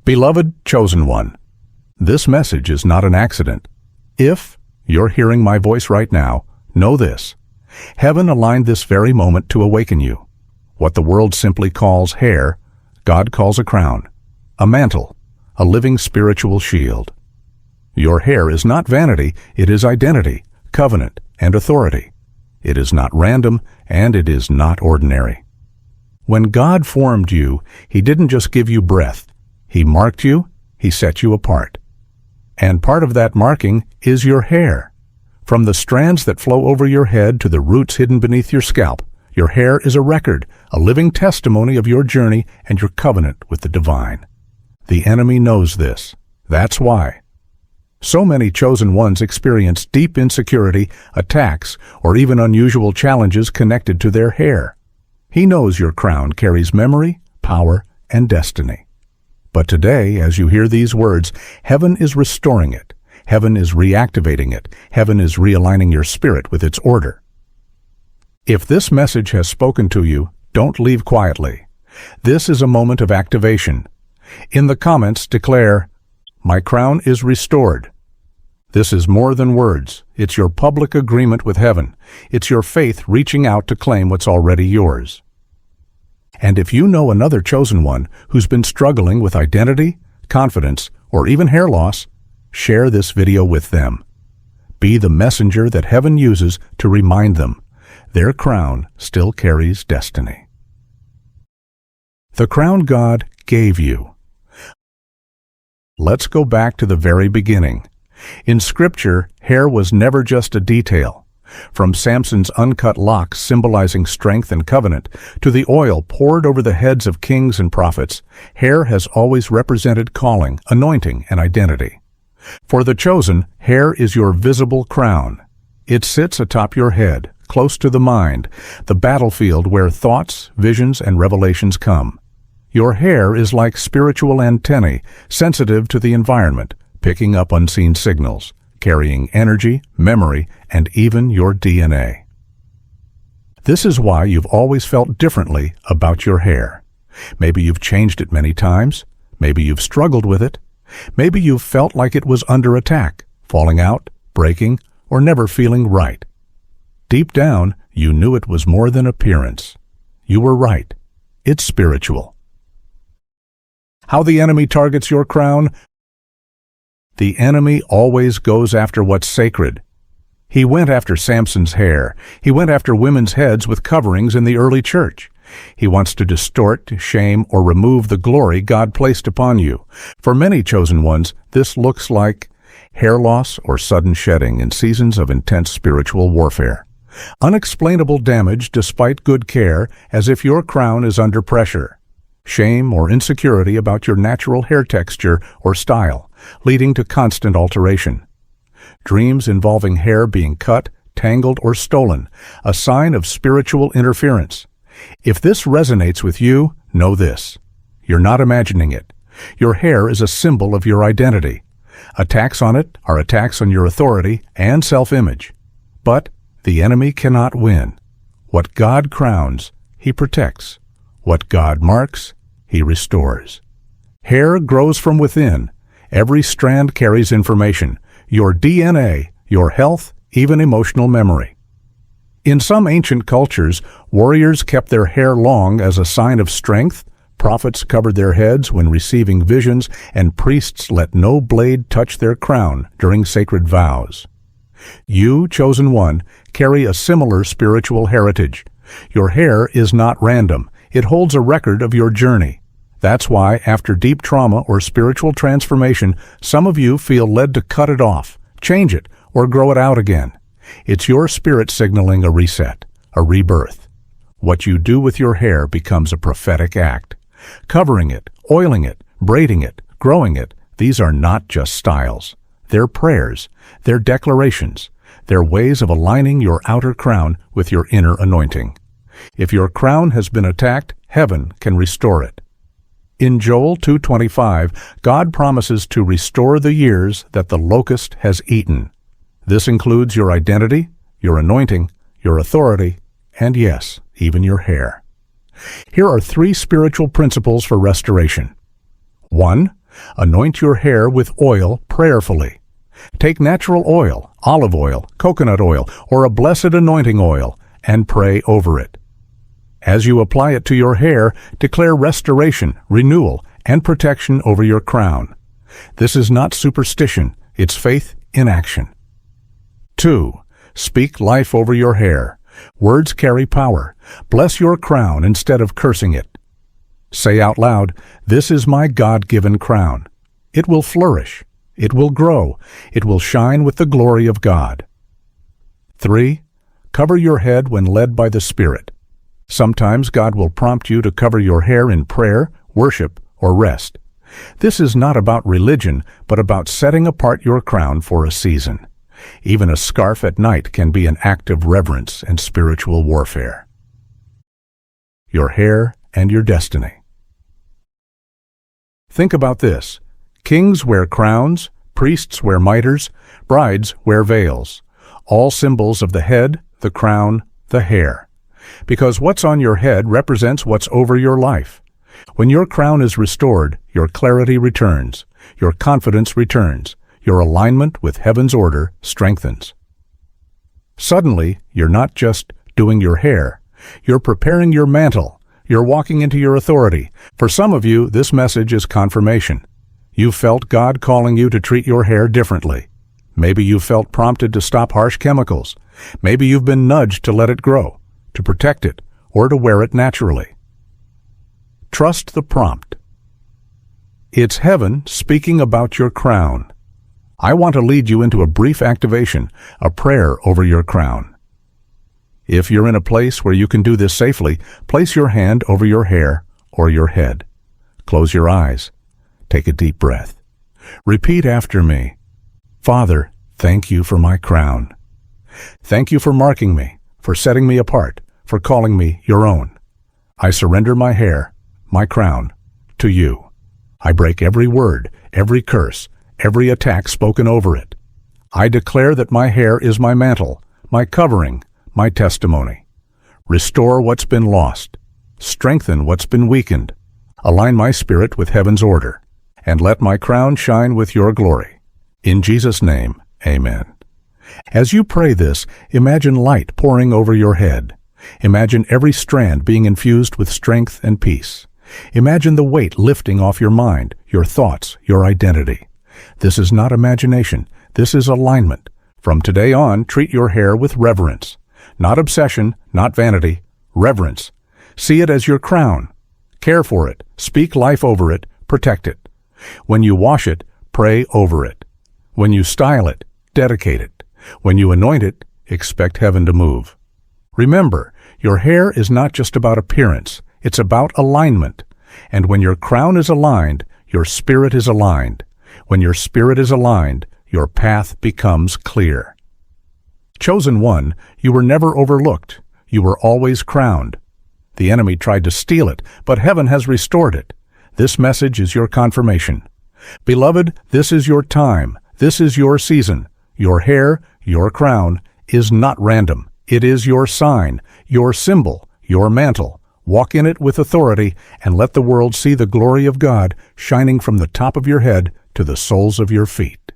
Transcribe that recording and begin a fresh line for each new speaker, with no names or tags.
Beloved Chosen One, this message is not an accident. If you're hearing my voice right now, know this. Heaven aligned this very moment to awaken you. What the world simply calls hair, God calls a crown, a mantle, a living spiritual shield. Your hair is not vanity, it is identity, covenant, and authority. It is not random, and it is not ordinary. When God formed you, He didn't just give you breath. He marked you, He set you apart. And part of that marking is your hair. From the strands that flow over your head to the roots hidden beneath your scalp, your hair is a record, a living testimony of your journey and your covenant with the divine. The enemy knows this. That's why so many chosen ones experience deep insecurity, attacks, or even unusual challenges connected to their hair. He knows your crown carries memory, power, and destiny. But today, as you hear these words, heaven is restoring it. Heaven is reactivating it. Heaven is realigning your spirit with its order. If this message has spoken to you, don't leave quietly. This is a moment of activation. In the comments, declare, "My crown is restored." This is more than words. It's your public agreement with heaven. It's your faith reaching out to claim what's already yours. And if you know another chosen one who's been struggling with identity, confidence, or even hair loss, share this video with them. Be the messenger that heaven uses to remind them their crown still carries destiny. The crown God gave you. Let's go back to the very beginning. In Scripture, hair was never just a detail. From Samson's uncut locks symbolizing strength and covenant to the oil poured over the heads of kings and prophets, hair has always represented calling, anointing, and identity. For the chosen, hair is your visible crown. It sits atop your head, close to the mind, the battlefield where thoughts, visions, and revelations come. Your hair is like spiritual antennae, sensitive to the environment, picking up unseen signals, carrying energy, memory, and even your DNA. This is why you've always felt differently about your hair. Maybe you've changed it many times. Maybe you've struggled with it. Maybe you've felt like it was under attack, falling out, breaking, or never feeling right. Deep down, you knew it was more than appearance. You were right. It's spiritual. How the enemy targets your crown? The enemy always goes after what's sacred. He went after Samson's hair. He went after women's heads with coverings in the early church. He wants to distort, shame, or remove the glory God placed upon you. For many chosen ones, this looks like hair loss or sudden shedding in seasons of intense spiritual warfare. Unexplainable damage despite good care, as if your crown is under pressure. Shame or insecurity about your natural hair texture or style, leading to constant alteration. Dreams involving hair being cut, tangled, or stolen, a sign of spiritual interference. If this resonates with you, know this. You're not imagining it. Your hair is a symbol of your identity. Attacks on it are attacks on your authority and self-image. But the enemy cannot win. What God crowns, He protects. What God marks, He restores. Hair grows from within. Every strand carries information, your DNA, your health, even emotional memory. In some ancient cultures, warriors kept their hair long as a sign of strength, prophets covered their heads when receiving visions, and priests let no blade touch their crown during sacred vows. You, chosen one, carry a similar spiritual heritage. Your hair is not random. It holds a record of your journey. That's why, after deep trauma or spiritual transformation, some of you feel led to cut it off, change it, or grow it out again. It's your spirit signaling a reset, a rebirth. What you do with your hair becomes a prophetic act. Covering it, oiling it, braiding it, growing it, these are not just styles. They're prayers, they're declarations, they're ways of aligning your outer crown with your inner anointing. If your crown has been attacked, heaven can restore it. In Joel 2:25, God promises to restore the years that the locust has eaten. This includes your identity, your anointing, your authority, and yes, even your hair. Here are 3 spiritual principles for restoration. 1. Anoint your hair with oil prayerfully. Take natural oil, olive oil, coconut oil, or a blessed anointing oil, and pray over it. As you apply it to your hair, declare restoration, renewal, and protection over your crown. This is not superstition, it's faith in action. 2. Speak life over your hair. Words carry power. Bless your crown instead of cursing it. Say out loud, "This is my God-given crown." It will flourish. It will grow. It will shine with the glory of God. 3. Cover your head when led by the Spirit. Sometimes God will prompt you to cover your hair in prayer, worship, or rest. This is not about religion, but about setting apart your crown for a season. Even a scarf at night can be an act of reverence and spiritual warfare. Your hair and your destiny. Think about this. Kings wear crowns, priests wear mitres, brides wear veils, all symbols of the head, the crown, the hair. Because what's on your head represents what's over your life. When your crown is restored, your clarity returns, your confidence returns, your alignment with heaven's order strengthens. Suddenly, you're not just doing your hair, you're preparing your mantle, you're walking into your authority. For some of you, this message is confirmation. You felt God calling you to treat your hair differently. Maybe you felt prompted to stop harsh chemicals. Maybe you've been nudged to let it grow, to protect it, or to wear it naturally. Trust the prompt. It's heaven speaking about your crown. I want to lead you into a brief activation, a prayer over your crown. If you're in a place where you can do this safely, place your hand over your hair or your head. Close your eyes. Take a deep breath. Repeat after me. Father, thank you for my crown. Thank you for marking me, for setting me apart, for calling me your own. I surrender my hair, my crown, to you. I break every word, every curse, every attack spoken over it. I declare that my hair is my mantle, my covering, my testimony. Restore what's been lost. Strengthen what's been weakened. Align my spirit with heaven's order. And let my crown shine with your glory. In Jesus' name, amen. As you pray this, imagine light pouring over your head. Imagine every strand being infused with strength and peace. Imagine the weight lifting off your mind, your thoughts, your identity. This is not imagination. This is alignment. From today on, treat your hair with reverence. Not obsession, not vanity, reverence. See it as your crown. Care for it. Speak life over it. Protect it. When you wash it, pray over it. When you style it, dedicate it. When you anoint it, expect heaven to move. Remember, your hair is not just about appearance, it's about alignment. And when your crown is aligned, your spirit is aligned. When your spirit is aligned, your path becomes clear. Chosen one, you were never overlooked. You were always crowned. The enemy tried to steal it, but heaven has restored it. This message is your confirmation. Beloved, this is your time. This is your season. Your hair, your crown, is not random. It is your sign, your symbol, your mantle. Walk in it with authority and let the world see the glory of God shining from the top of your head to the soles of your feet.